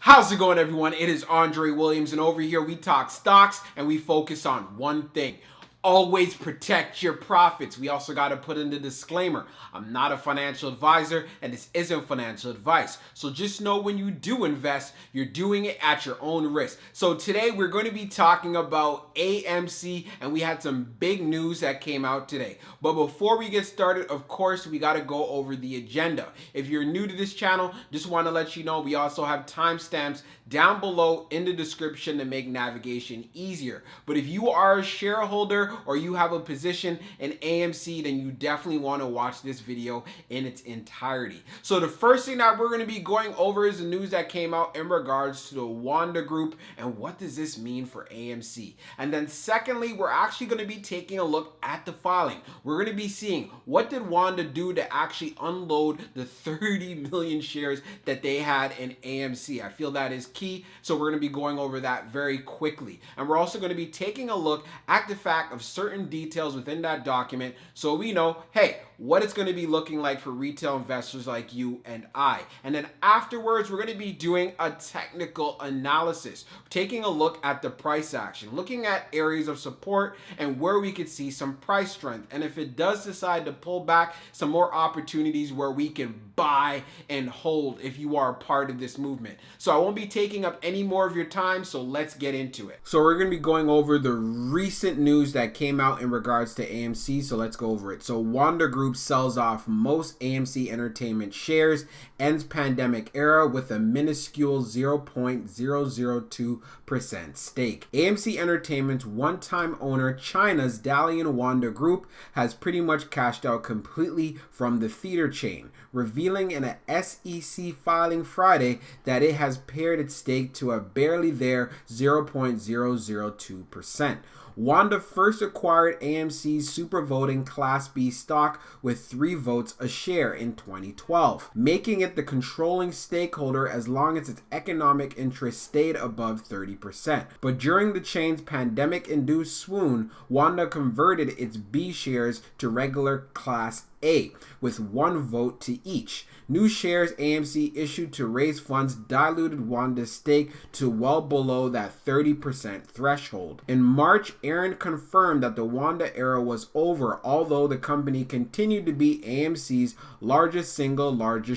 How's it going, everyone? It is Andre Williams, and over here we talk stocks and we focus on one thing. Always protect your profits. We also got to put in the disclaimer. I'm not a financial advisor and this isn't financial advice. So just know when you do invest, you're doing it at your own risk. So today we're going to be talking about AMC, and we had some big news that came out today. But before we get started, of course, we got to go over the agenda. If you're new to this channel, just want to let you know we also have timestamps down below in the description to make navigation easier. But if you are a shareholder or you have a position in AMC, then you definitely want to watch this video in its entirety. So the first thing that we're going to be going over is the news that came out in regards to the Wanda group and what does this mean for AMC. And then secondly, we're actually going to be taking a look at the filing. We're going to be seeing what did Wanda do to actually unload the 30 million shares that they had in AMC. I feel that is key, so we're going to be going over that very quickly. And we're also going to be taking a look at the fact of certain details within that document so we know, hey, what it's going to be looking like for retail investors like you and I. And then afterwards, we're going to be doing a technical analysis, taking a look at the price action, looking at areas of support and where we could see some price strength. And if it does decide to pull back, some more opportunities where we can buy and hold if you are a part of this movement. So I won't be taking up any more of your time, so let's get into it. So we're going to be going over the recent news that came out in regards to AMC, so let's go over it. So Wanda Group sells off most AMC Entertainment shares, ends pandemic era with a minuscule 0.002% stake. AMC Entertainment's one-time owner, China's Dalian Wanda Group, has pretty much cashed out completely from the theater chain, revealing in a SEC filing Friday that it has pared its stake to a barely there 0.002%. Wanda first acquired AMC's super voting Class B stock with 3 votes a share in 2012, making it the controlling stakeholder as long as its economic interest stayed above 30%. But during the chain's pandemic-induced swoon, Wanda converted its B shares to regular Class A, with 1 vote to each. New shares AMC issued to raise funds diluted Wanda's stake to well below that 30% threshold. In March, Aron confirmed that the Wanda era was over, although the company continued to be AMC's largest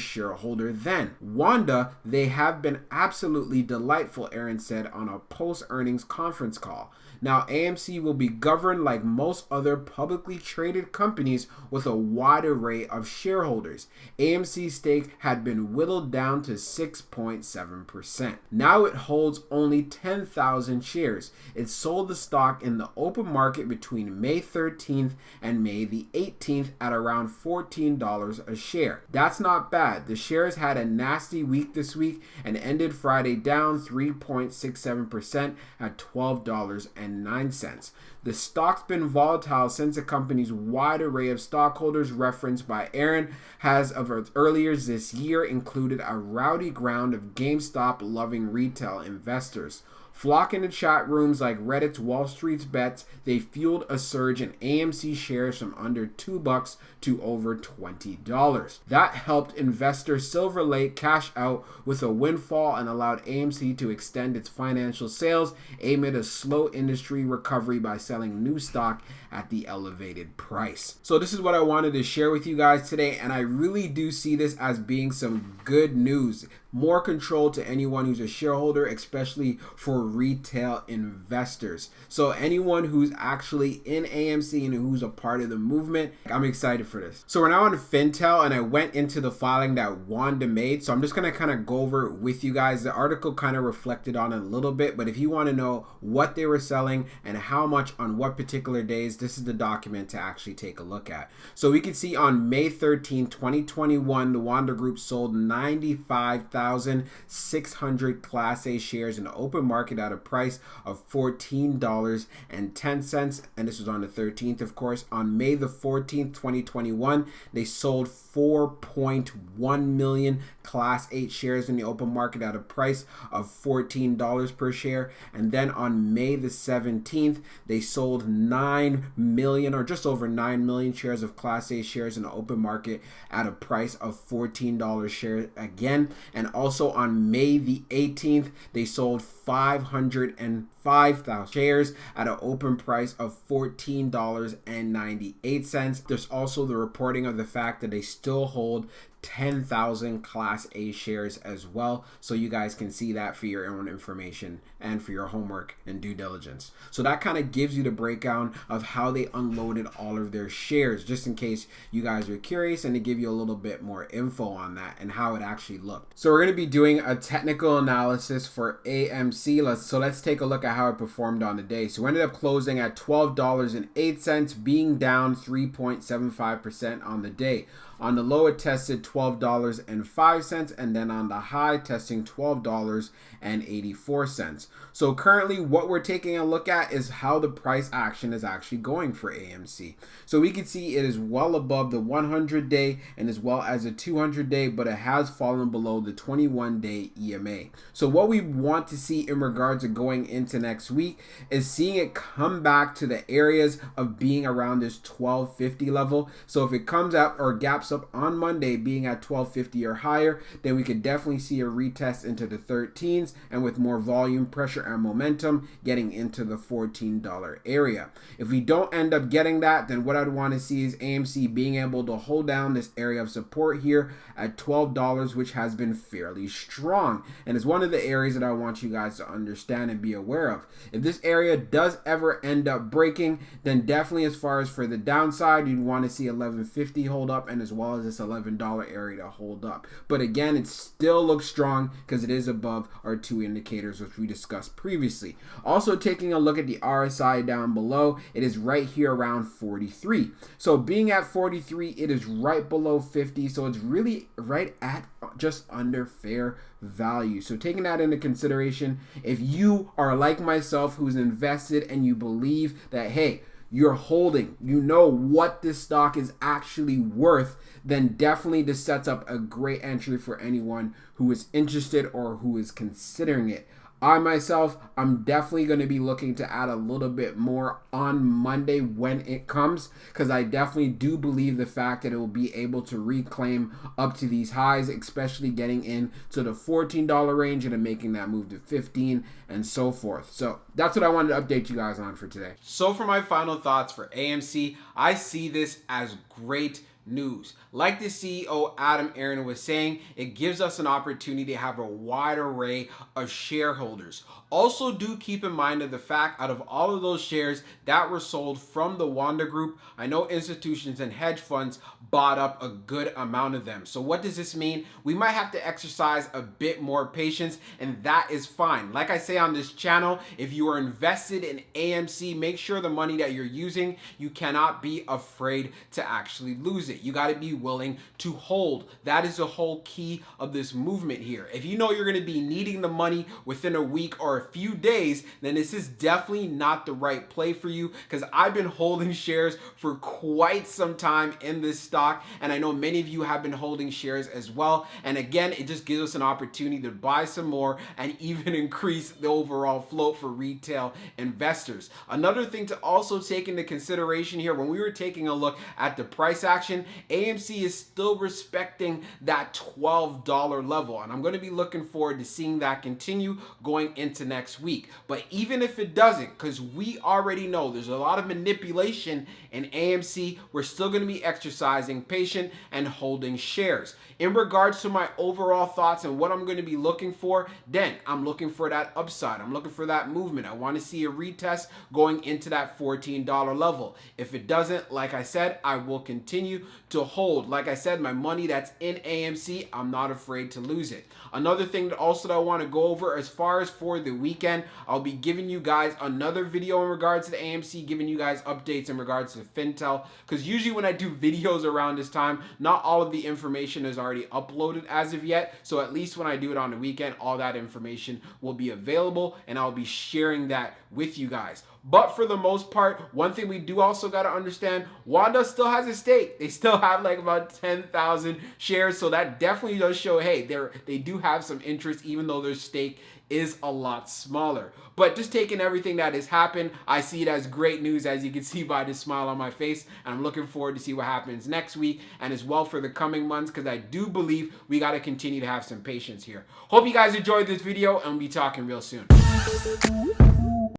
shareholder then. Wanda, they have been absolutely delightful, Aron said on a post-earnings conference call. Now, AMC will be governed like most other publicly traded companies with a wide array of shareholders. AMC's stake had been whittled down to 6.7%. Now it holds only 10,000 shares. It sold the stock in the open market between May 13th and May the 18th at around $14 a share. That's not bad. The shares had a nasty week this week and ended Friday down 3.67% at $12.09. The stock's been volatile since the company's wide array of stockholders referenced by Aron has of earlier this year included a rowdy ground of GameStop-loving retail investors. Flocking to chat rooms like Reddit's Wall Street's Bets, they fueled a surge in AMC shares from under $2 to over $20. That helped investor Silver Lake cash out with a windfall and allowed AMC to extend its financial sales amid a slow industry recovery by selling new stock at the elevated price. So this is what I wanted to share with you guys today, and I really do see this as being some good news. More control to anyone who's a shareholder, especially for retail investors. So anyone who's actually in AMC and who's a part of the movement, I'm excited for this. So we're now on Fintel, and I went into the filing that Wanda made. So I'm just going to kind of go over it with you guys. The article kind of reflected on it a little bit, but if you want to know what they were selling and how much on what particular days, this is the document to actually take a look at. So we can see on May 13, 2021, the Wanda Group sold 95,600 Class A shares in the open market at a price of $14.10, and this was on the 13th, of course. On May the 14th, 2021, they sold 4.1 million Class 8 shares in the open market at a price of $14 per share. And then on May the 17th, they sold 9 million or just over 9 million shares of Class A shares in the open market at a price of $14 share again. And also on May the 18th, they sold 505,000 shares at an open price of $14.98. There's also the reporting of the fact that they still hold 10,000 Class A shares as well. So you guys can see that for your own information and for your homework and due diligence. So that kind of gives you the breakdown of how they unloaded all of their shares, just in case you guys are curious, and to give you a little bit more info on that and how it actually looked. So we're going to be doing a technical analysis for AMC. Let's take a look at how it performed on the day. So we ended up closing at $12.08, being down 3.75% on the day. On the low, it tested $12.05, and then on the high, testing $12.84. So currently, what we're taking a look at is how the price action is actually going for AMC. So we can see it is well above the 100-day and as well as the 200-day, but it has fallen below the 21-day EMA. So what we want to see in regards to going into next week is seeing it come back to the areas of being around this 1250 level. So if it comes up or gaps up on Monday being at 1250 or higher, then we could definitely see a retest into the 13s, and with more volume, pressure, and momentum getting into the $14 area. If we don't end up getting that, then what I'd want to see is AMC being able to hold down this area of support here at $12, which has been fairly strong, and is one of the areas that I want you guys to understand and be aware of. If this area does ever end up breaking, then definitely as far as for the downside, you'd want to see 1150 hold up, and as well as this $11 area to hold up. But again, it still looks strong because it is above our two indicators, which we discussed previously. Also, taking a look at the RSI down below, it is right here around 43. So being at 43, it is right below 50. So it's really right at just under fair value. So taking that into consideration, if you are like myself who's invested and you believe that, hey, you're holding, you know what this stock is actually worth, then definitely this sets up a great entry for anyone who is interested or who is considering it. I myself, I'm definitely going to be looking to add a little bit more on Monday when it comes, because I definitely do believe the fact that it will be able to reclaim up to these highs, especially getting into the $14 range and then making that move to 15 and so forth. So that's what I wanted to update you guys on for today. So for my final thoughts for AMC, I see this as great news. Like the CEO Adam Aron was saying, it gives us an opportunity to have a wide array of shareholders. Also, do keep in mind of the fact, out of all of those shares that were sold from the Wanda group, I know institutions and hedge funds bought up a good amount of them. So what does this mean? We might have to exercise a bit more patience, and that is fine. Like I say on this channel, if you are invested in AMC, make sure the money that you're using, you cannot be afraid to actually lose it. You got to be willing to hold. That is the whole key of this movement here. If you know you're going to be needing the money within a week or a few days, then this is definitely not the right play for you, because I've been holding shares for quite some time in this stock, and I know many of you have been holding shares as well. And again, it just gives us an opportunity to buy some more and even increase the overall float for retail investors. Another thing to also take into consideration here, when we were taking a look at the price action, AMC is still respecting that $12 level, and I'm going to be looking forward to seeing that continue going into next week. But even if it doesn't, because we already know there's a lot of manipulation in AMC, we're still going to be exercising patience and holding shares. In regards to my overall thoughts and what I'm going to be looking for, then I'm looking for that upside. I'm looking for that movement. I want to see a retest going into that $14 level. If it doesn't, like I said, I will continue to hold. Like I said, my money that's in AMC, I'm not afraid to lose it. Another thing that I want to go over, as far as for the weekend, I'll be giving you guys another video in regards to the AMC, giving you guys updates in regards to Fintel, because usually when I do videos around this time, not all of the information is already uploaded as of yet. So at least when I do it on the weekend, all that information will be available, and I'll be sharing that with you guys. But for the most part, one thing we do also got to understand, Wanda still has a stake. They still have like about 10,000 shares. So that definitely does show, hey, they do have some interest, even though their stake is a lot smaller. But just taking everything that has happened, I see it as great news, as you can see by the smile on my face. And I'm looking forward to see what happens next week and as well for the coming months, because I do believe we got to continue to have some patience here. Hope you guys enjoyed this video, and we'll be talking real soon.